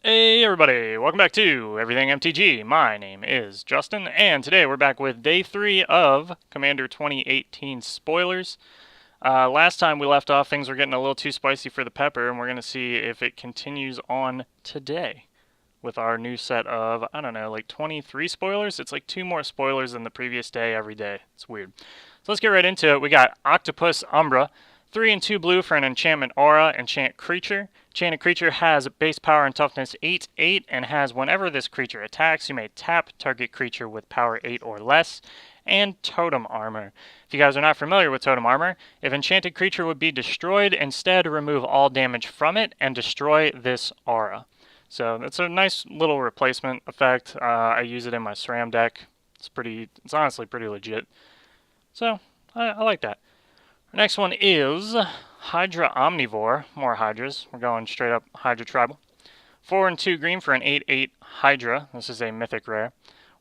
Hey everybody, welcome back to Everything MTG. My name is Justin, and today we're back with Day 3 of Commander 2018 Spoilers. Last time we left off, things were getting a little too spicy for the pepper, and we're going to see if it continues on today with our new set of, I don't know, like 23 spoilers? It's like 2 more spoilers than the previous day every day. It's weird. So let's get right into it. We got Octopus Umbra, 3 and 2 blue for an enchantment aura, enchant creature. Enchanted creature has base power and toughness 8/8 and has whenever this creature attacks, you may tap target creature with power 8 or less, and totem armor. If you guys are not familiar with totem armor, if enchanted creature would be destroyed, instead remove all damage from it and destroy this aura. So that's a nice little replacement effect. I use it in my SRAM deck. It's honestly pretty legit. So I like that. Our next one is Hydra Omnivore. More Hydras. We're going straight up Hydra Tribal. 4 and 2 green for an 8/8 Hydra. This is a mythic rare.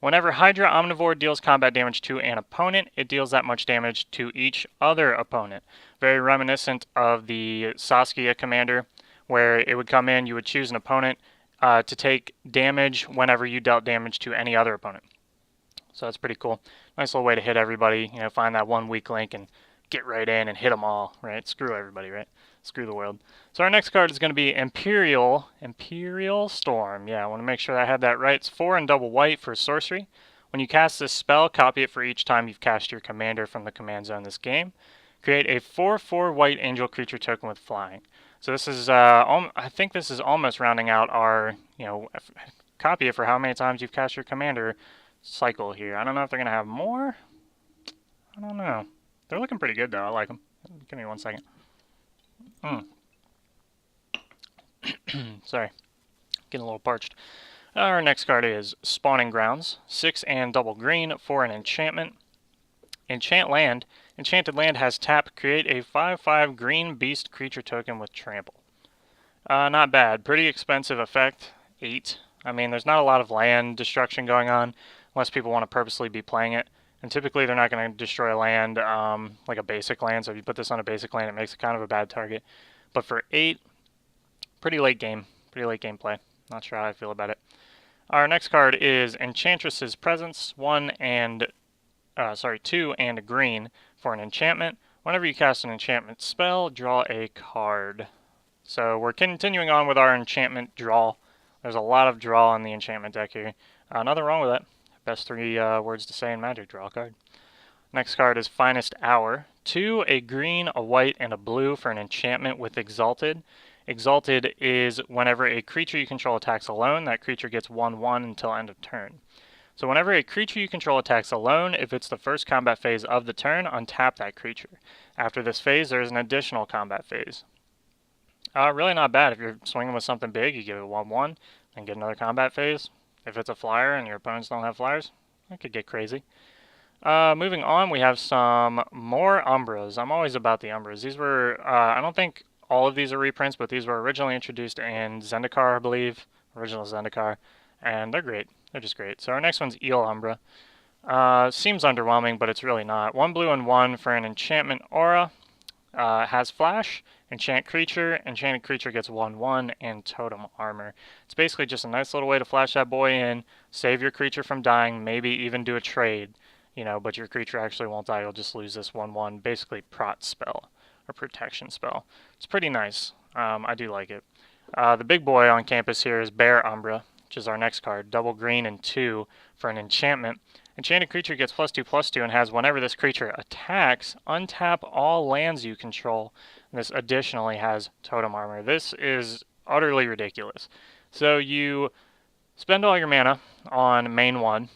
Whenever Hydra Omnivore deals combat damage to an opponent, it deals that much damage to each other opponent. Very reminiscent of the Saskia commander, where it would come in, you would choose an opponent to take damage whenever you dealt damage to any other opponent. So that's pretty cool. Nice little way to hit everybody, find that one weak link and get right in and hit them all, right? Screw everybody, right? Screw the world. So our next card is going to be Imperial Storm. Yeah, I want to make sure I have that right. It's 4 and double white for sorcery. When you cast this spell, copy it for each time you've cast your commander from the command zone this game. Create a 4/4 white angel creature token with flying. So this is, I think this is almost rounding out our, copy it for how many times you've cast your commander cycle here. I don't know if they're going to have more. I don't know. They're looking pretty good, though. I like them. Give me 1 second. Sorry. Getting a little parched. Our next card is Spawning Grounds. 6 and double green for an enchantment. Enchant Land. Enchanted Land has tap. Create a 5/5 green beast creature token with trample. Not bad. Pretty expensive effect. 8. I mean, there's not a lot of land destruction going on, unless people want to purposely be playing it. And typically they're not going to destroy land like a basic land, so if you put this on a basic land, it makes it kind of a bad target. But for 8, pretty late game play. Not sure how I feel about it. Our next card is Enchantress Presents, 2 and a green for an enchantment. Whenever you cast an enchantment spell, draw a card. So we're continuing on with our enchantment draw. There's a lot of draw in the enchantment deck here. Nothing wrong with that. Best 3 words to say in Magic, draw a card. Next card is Finest Hour. 2, a green, a white, and a blue for an enchantment with Exalted. Exalted is whenever a creature you control attacks alone, that creature gets 1/1 until end of turn. So whenever a creature you control attacks alone, if it's the first combat phase of the turn, untap that creature. After this phase, there is an additional combat phase. Really not bad. If you're swinging with something big, you give it 1/1 and get another combat phase. If it's a flyer and your opponents don't have flyers, that could get crazy. Moving on, we have some more Umbras. I'm always about the Umbras. These were, I don't think all of these are reprints, but these were originally introduced in Zendikar, I believe. Original Zendikar. And they're great. They're just great. So our next one's Eel Umbra. Seems underwhelming, but it's really not. 1 blue and 1 for an enchantment aura. Has flash, enchant creature, enchanted creature gets 1/1, and totem armor. It's basically just a nice little way to flash that boy in, save your creature from dying, maybe even do a trade, but your creature actually won't die, you'll just lose this 1/1, basically prot spell, or protection spell. It's pretty nice. I do like it. The big boy on campus here is Bear Umbra, which is our next card. Double green and 2 for an enchantment. Enchanted creature gets +2/+2 and has whenever this creature attacks, untap all lands you control. And this additionally has totem armor. This is utterly ridiculous. So you spend all your mana on main 1,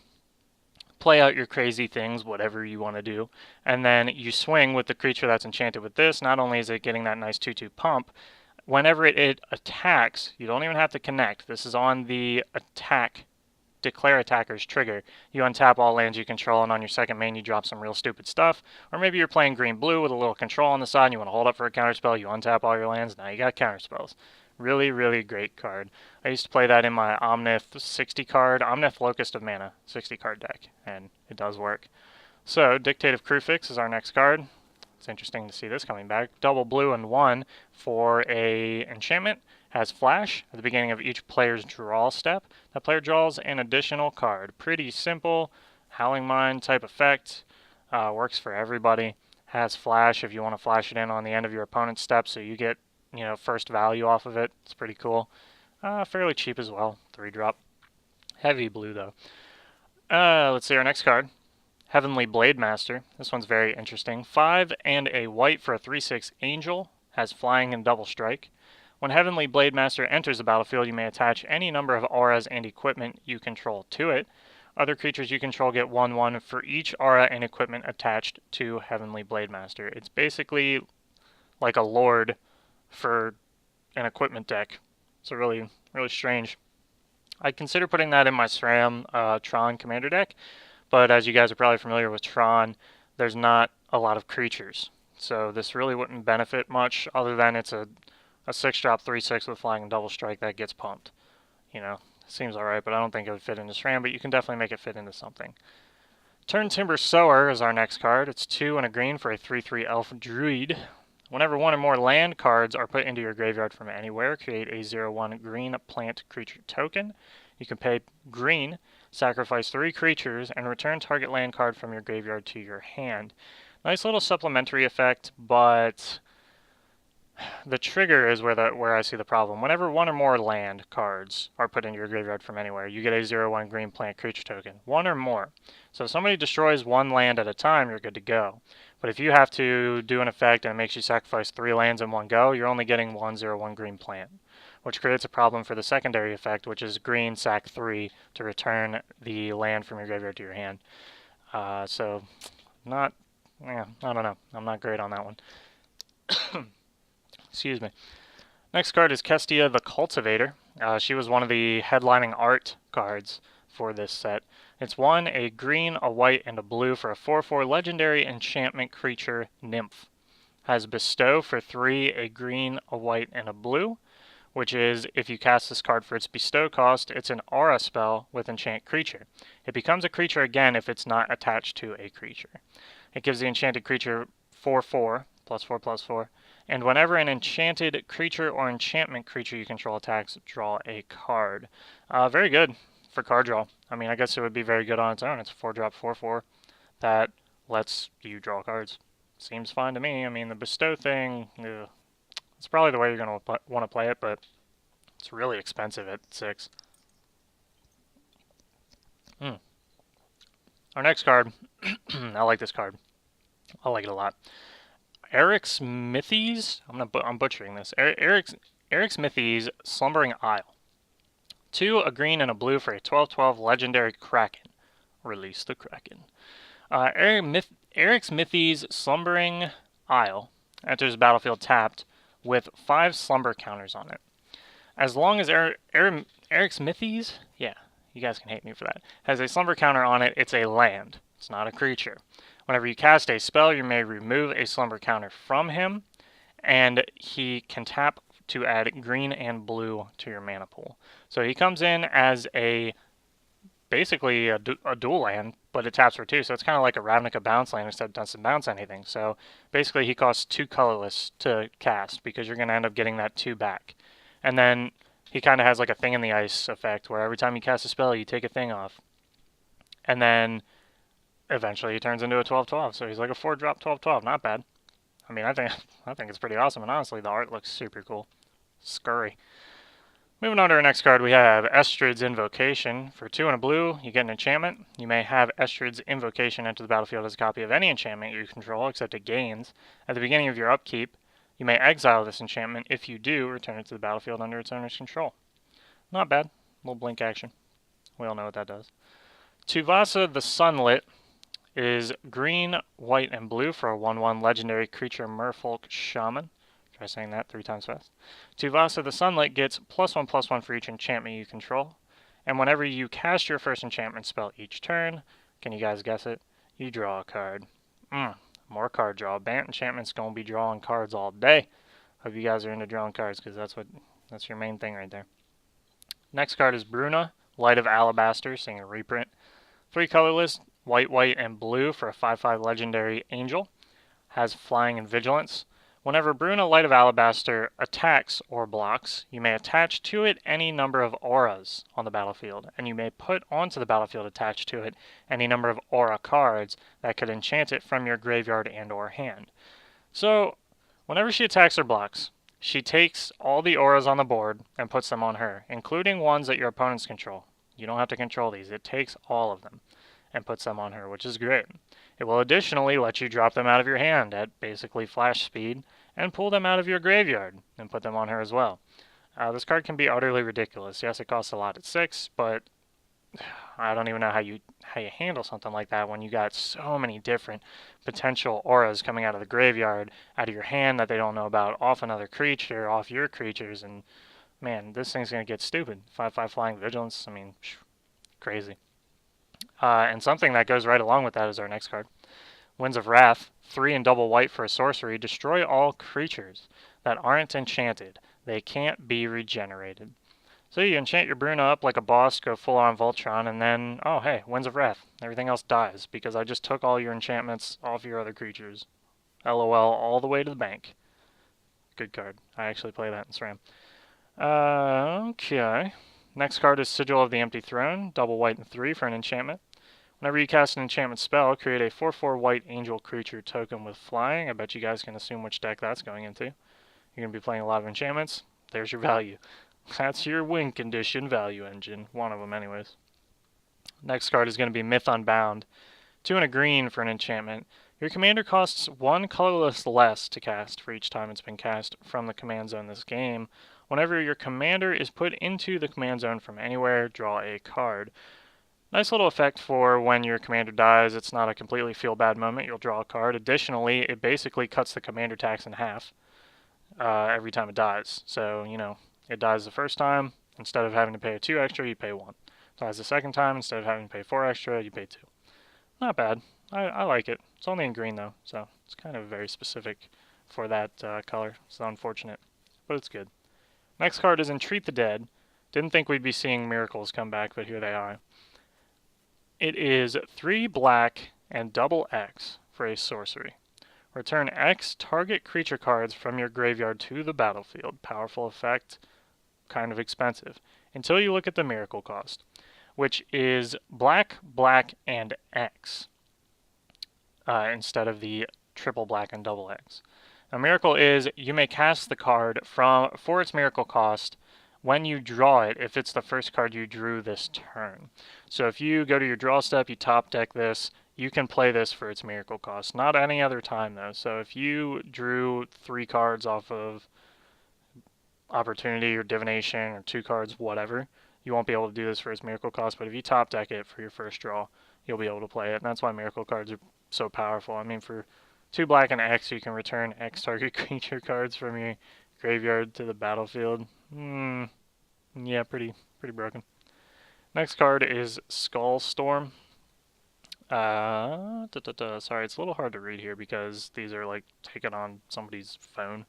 play out your crazy things, whatever you want to do, and then you swing with the creature that's enchanted with this. Not only is it getting that nice 2/2 pump, whenever it attacks, you don't even have to connect. This is on the declare attacker's trigger. You untap all lands you control, and on your second main you drop some real stupid stuff. Or maybe you're playing green-blue with a little control on the side and you want to hold up for a counterspell, you untap all your lands, now you got counterspells. Really, really great card. I used to play that in my Omnith 60 card, Omnith Locust of Mana 60 card deck, and it does work. So, Dictative Crewfix is our next card. It's interesting to see this coming back. Double blue and 1 for a enchantment. has flash at the beginning of each player's draw step. That player draws an additional card. Pretty simple, Howling Mine type effect. Works for everybody. Has flash if you want to flash it in on the end of your opponent's step, so you get, first value off of it. It's pretty cool. Fairly cheap as well, 3-drop. Heavy blue though. Let's see our next card. Heavenly Blade Master. This one's very interesting. 5 and a white for a 3/6 angel. Has flying and double strike. When Heavenly Blade Master enters the battlefield, you may attach any number of auras and equipment you control to it. Other creatures you control get 1/1 for each aura and equipment attached to Heavenly Blade Master. It's basically like a lord for an equipment deck. It's a really, really strange. I'd consider putting that in my SRAM Tron commander deck, but as you guys are probably familiar with Tron, there's not a lot of creatures. So this really wouldn't benefit much other than it's a 6-drop 3/6 with flying and double strike that gets pumped. Seems alright, but I don't think it would fit into SRAM, but you can definitely make it fit into something. Turn Timber Sower is our next card. It's 2 and a green for a 3/3 elf druid. Whenever one or more land cards are put into your graveyard from anywhere, create a 0/1 green plant creature token. You can pay green, sacrifice 3 creatures, and return target land card from your graveyard to your hand. Nice little supplementary effect, but the trigger is where I see the problem. Whenever one or more land cards are put into your graveyard from anywhere, you get a 0/1 green plant creature token. 1 or more. So if somebody destroys 1 land at a time, you're good to go. But if you have to do an effect and it makes you sacrifice 3 lands in one go, you're only getting 1 0/1 green plant, which creates a problem for the secondary effect, which is green sack 3 to return the land from your graveyard to your hand. I don't know. I'm not great on that one. Excuse me. Next card is Castilla the Cultivator. She was one of the headlining art cards for this set. It's 1, a green, a white, and a blue for a 4/4 legendary enchantment creature nymph. Has Bestow for 3, a green, a white, and a blue, which is, if you cast this card for its Bestow cost, it's an aura spell with enchant creature. It becomes a creature again if it's not attached to a creature. It gives the enchanted creature 4/4, +4/+4, and whenever an enchanted creature or enchantment creature you control attacks, draw a card. Very good for card draw. I mean, I guess it would be very good on its own. It's a 4-drop 4/4 that lets you draw cards. Seems fine to me. I mean, the Bestow thing, it's probably the way you're going to want to play it, but it's really expensive at 6. Our next card, I like this card. I like it a lot. Eric's Mythes, I'm butchering this. Eric's Mythes, Slumbering Isle. 2, a green and a blue for a 12/12 legendary Kraken. Release the Kraken. Eric's Mythes, Slumbering Isle enters the battlefield tapped with 5 slumber counters on it. As long as Eric's Mythes, yeah, you guys can hate me for that, has a slumber counter on it, it's a land. It's not a creature. Whenever you cast a spell, you may remove a slumber counter from him, and he can tap to add green and blue to your mana pool. So he comes in as basically a dual land, but it taps for 2, so it's kind of like a Ravnica bounce land, except it doesn't bounce anything. So basically he costs 2 colorless to cast, because you're going to end up getting that 2 back. And then he kind of has like a Thing in the Ice effect, where every time you cast a spell, you take a thing off. And then eventually he turns into a 12/12, so he's like a 4-drop 12/12, not bad. I mean, I think it's pretty awesome, and honestly, the art looks super cool. Scurry. Moving on to our next card, we have Estrade's Invocation. For 2 and a blue, you get an enchantment. You may have Estrade's Invocation enter the battlefield as a copy of any enchantment you control, except it gains. At the beginning of your upkeep, you may exile this enchantment. If you do, return it to the battlefield under its owner's control. Not bad. Little blink action. We all know what that does. To Vasa the Sunlit is green, white, and blue for a 1/1 legendary creature Merfolk Shaman. Try saying that 3 times fast. To Vasa the Sunlit gets +1/+1 for each enchantment you control. And whenever you cast your first enchantment spell each turn, can you guys guess it? You draw a card. More card draw. Bant Enchantment's going to be drawing cards all day. Hope you guys are into drawing cards, because that's your main thing right there. Next card is Bruno, Light of Alabaster, seeing a reprint. 3 colorless, white, white, and blue for a 5/5 legendary angel. Has flying and vigilance. Whenever Bruno Light of Alabaster attacks or blocks, you may attach to it any number of auras on the battlefield, and you may put onto the battlefield attached to it any number of aura cards that could enchant it from your graveyard and or hand. So, whenever she attacks or blocks, she takes all the auras on the board and puts them on her, including ones that your opponents control. You don't have to control these. It takes all of them and puts them on her, which is great. It will additionally let you drop them out of your hand at basically flash speed and pull them out of your graveyard and put them on her as well. This card can be utterly ridiculous. Yes, it costs a lot at 6, but I don't even know how you handle something like that when you got so many different potential auras coming out of the graveyard, out of your hand that they don't know about, off another creature, off your creatures, and man, this thing's going to get stupid. 5/5 flying vigilance, I mean, crazy. And something that goes right along with that is our next card. Winds of Wrath, 3 and double white for a sorcery. Destroy all creatures that aren't enchanted. They can't be regenerated. So you enchant your Bruno up like a boss, go full on Voltron, and then, oh hey, Winds of Wrath. Everything else dies, because I just took all your enchantments off your other creatures. LOL all the way to the bank. Good card. I actually play that in SRAM. Okay. Next card is Sigil of the Empty Throne, double white and 3 for an enchantment. Whenever you cast an enchantment spell, create a 4/4 white angel creature token with flying. I bet you guys can assume which deck that's going into. You're going to be playing a lot of enchantments. There's your value. That's your win condition value engine. One of them anyways. Next card is going to be Myth Unbound. 2 and a green for an enchantment. Your commander costs 1 colorless less to cast for each time it's been cast from the command zone this game. Whenever your commander is put into the command zone from anywhere, draw a card. Nice little effect for when your commander dies. It's not a completely feel-bad moment. You'll draw a card. Additionally, it basically cuts the commander tax in half every time it dies. So, you know, it dies the first time. Instead of having to pay 2 extra, you pay 1. Dies the second time. Instead of having to pay 4 extra, you pay 2. Not bad. I like it. It's only in green, though, so it's kind of very specific for that color. It's unfortunate, but it's good. Next card is Entreat the Dead. Didn't think we'd be seeing miracles come back, but here they are. It is 3 black and double X for a sorcery. Return X target creature cards from your graveyard to the battlefield. Powerful effect, kind of expensive. Until you look at the miracle cost, which is black, black, and X instead of the triple black and double X. A miracle is you may cast the card for its miracle cost when you draw it, if it's the first card you drew this turn. So if you go to your draw step, you top deck this, you can play this for its miracle cost. Not any other time, though. So if you drew 3 cards off of Opportunity or Divination, or 2 cards, whatever, you won't be able to do this for its miracle cost. But if you top deck it for your first draw, you'll be able to play it. And that's why miracle cards are so powerful. I mean, for 2 black and X, you can return X target creature cards from your graveyard to the battlefield. Yeah, pretty broken. Next card is Skull Storm. Sorry, it's a little hard to read here because these are like taken on somebody's phone.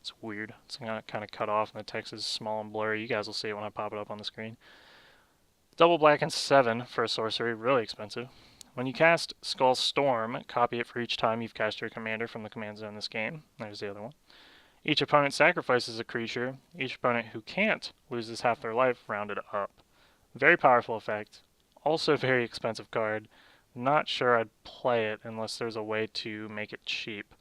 It's weird. It's kind of cut off and the text is small and blurry. You guys will see it when I pop it up on the screen. Double black and 7 for a sorcery, really expensive. When you cast Skull Storm, copy it for each time you've cast your commander from the command zone in this game. There's the other one. Each opponent sacrifices a creature. Each opponent who can't loses half their life, rounded up. Very powerful effect. Also very expensive card. Not sure I'd play it unless there's a way to make it cheap,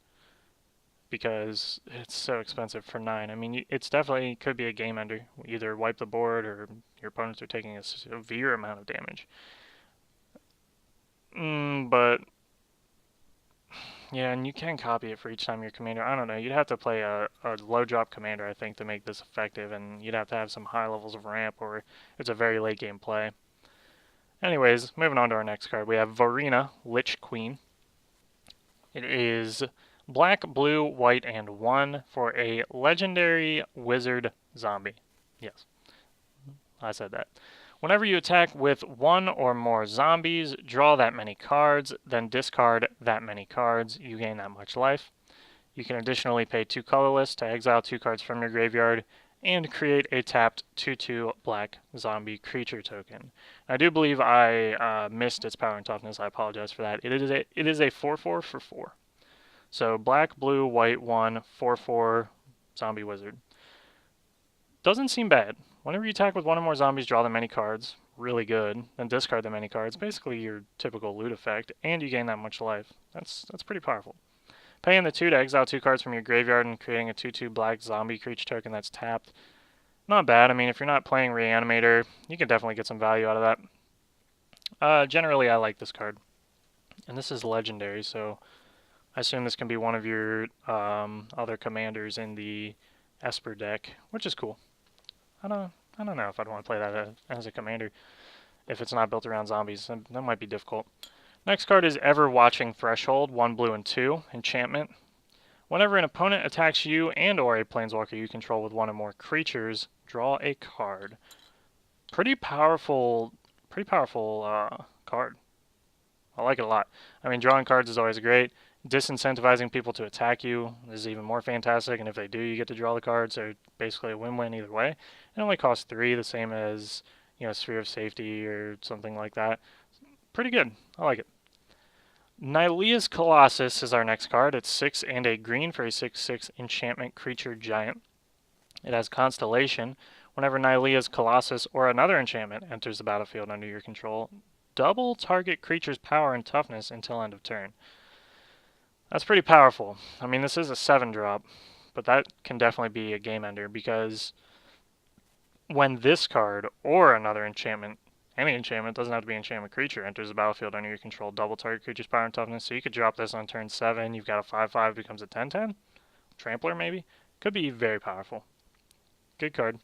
because it's so expensive for 9. I mean, it's definitely could be a game ender. Either wipe the board or your opponents are taking a severe amount of damage. But yeah, and you can copy it for each time your commander. I don't know. You'd have to play a low drop commander, I think, to make this effective, and you'd have to have some high levels of ramp, or it's a very late game play. Anyways, moving on to our next card, we have Varina, Lich Queen. It is black, blue, white, and 1 for a legendary wizard zombie. Yes, I said that. Whenever you attack with 1 or more zombies, draw that many cards, then discard that many cards. You gain that much life. You can additionally pay 2 colorless to exile 2 cards from your graveyard and create a tapped 2/2 black zombie creature token. I do believe I missed its power and toughness. I apologize for that. It is a 4/4 for 4. So black, blue, white, 1, 4/4 zombie wizard. Doesn't seem bad. Whenever you attack with one or more zombies, draw them many cards. Really good. Then discard them many cards. Basically your typical loot effect, and you gain that much life. That's pretty powerful. Paying the 2 to exile 2 cards from your graveyard and creating a 2/2 black zombie creature token that's tapped. Not bad. I mean, if you're not playing Reanimator, you can definitely get some value out of that. Generally, I like this card. And this is legendary, so I assume this can be one of your other commanders in the Esper deck, which is cool. I don't know if I'd want to play that as a commander if it's not built around zombies. That might be difficult. Next card is Ever Watching Threshold, 1 blue and 2, enchantment. Whenever an opponent attacks you and or a planeswalker you control with one or more creatures, draw a card. Pretty powerful card. I like it a lot. I mean, drawing cards is always great. Disincentivizing people to attack you is even more fantastic, and if they do, you get to draw the card, so basically a win-win either way. It only costs 3, the same as, Sphere of Safety or something like that. Pretty good. I like it. Nylea's Colossus is our next card. It's 6 and a green for a 6/6 enchantment creature giant. It has Constellation. Whenever Nylea's Colossus or another enchantment enters the battlefield under your control, double target creature's power and toughness until end of turn. That's pretty powerful. I mean, this is a 7-drop, but that can definitely be a game ender, because when this card or another enchantment, any enchantment, doesn't have to be an enchantment creature, enters the battlefield under your control, double target creature's power and toughness. So you could drop this on turn 7, you've got a 5/5, becomes a 10/10. Trampler, maybe? Could be very powerful. Good card.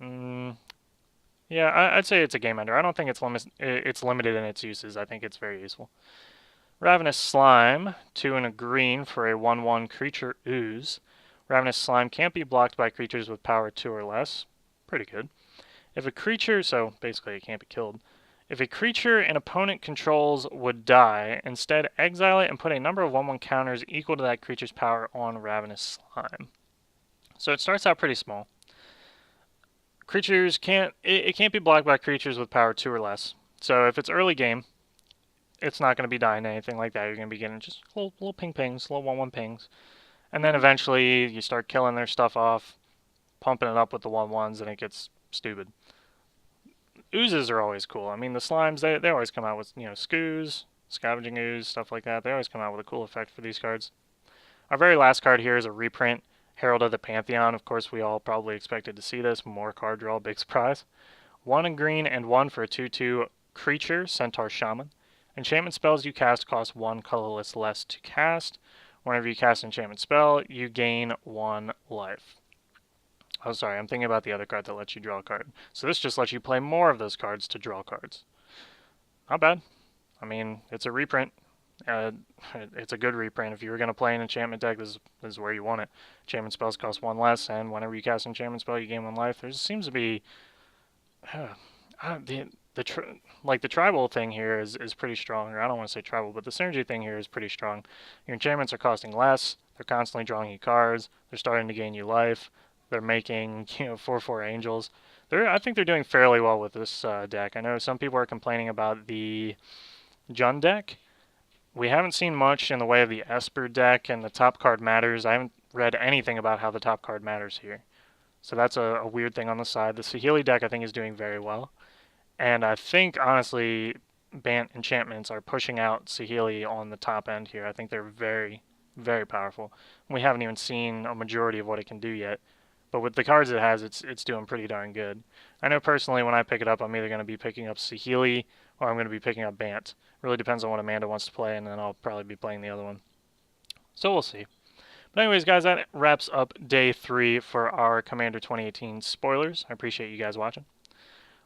Yeah, I'd say it's a game ender. I don't think it's limited in its uses. I think it's very useful. Ravenous Slime, 2 and a green for a 1/1 creature ooze. Ravenous Slime can't be blocked by creatures with power 2 or less. Pretty good. If a creature, so basically it can't be killed. If a creature an opponent controls would die, instead exile it and put a number of 1/1 counters equal to that creature's power on Ravenous Slime. So it starts out pretty small. Creatures can't be blocked by creatures with power 2 or less. So if it's early game, it's not going to be dying to anything like that. You're going to be getting just little pings, little 1/1 pings. And then eventually you start killing their stuff off, pumping it up with the 1/1s, and it gets stupid. Oozes are always cool. I mean, the slimes, they always come out with, scoos, scavenging ooze, stuff like that. They always come out with a cool effect for these cards. Our very last card here is a reprint, Herald of the Pantheon. Of course, we all probably expected to see this. More card draw, big surprise. 1 in green and 1 for a 2/2 creature, Centaur Shaman. Enchantment spells you cast cost 1 colorless less to cast. Whenever you cast an enchantment spell, you gain 1 life. Oh, sorry, I'm thinking about the other card that lets you draw a card. So this just lets you play more of those cards to draw cards. Not bad. I mean, it's a reprint. It's a good reprint. If you were going to play an enchantment deck, this is where you want it. Enchantment spells cost 1 less, and whenever you cast an enchantment spell, you gain 1 life. There seems to be... the tribal thing here is pretty strong. Or I don't want to say tribal, but the synergy thing here is pretty strong. Your enchantments are costing less. They're constantly drawing you cards. They're starting to gain you life. They're making 4/4 angels. I think they're doing fairly well with this deck. I know some people are complaining about the Jund deck. We haven't seen much in the way of the Esper deck and the top card matters. I haven't read anything about how the top card matters here. So that's a weird thing on the side. The Sigil deck I think is doing very well. And I think, honestly, Bant enchantments are pushing out Sigil on the top end here. I think they're very, very powerful. We haven't even seen a majority of what it can do yet. But with the cards it has, it's doing pretty darn good. I know personally when I pick it up, I'm either going to be picking up Sigil or I'm going to be picking up Bant. Really depends on what Amanda wants to play, and then I'll probably be playing the other one. So we'll see. But anyways, guys, that wraps up day 3 for our Commander 2018 spoilers. I appreciate you guys watching.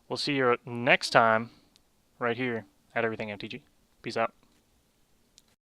We'll see you next time right here at Everything MTG. Peace out.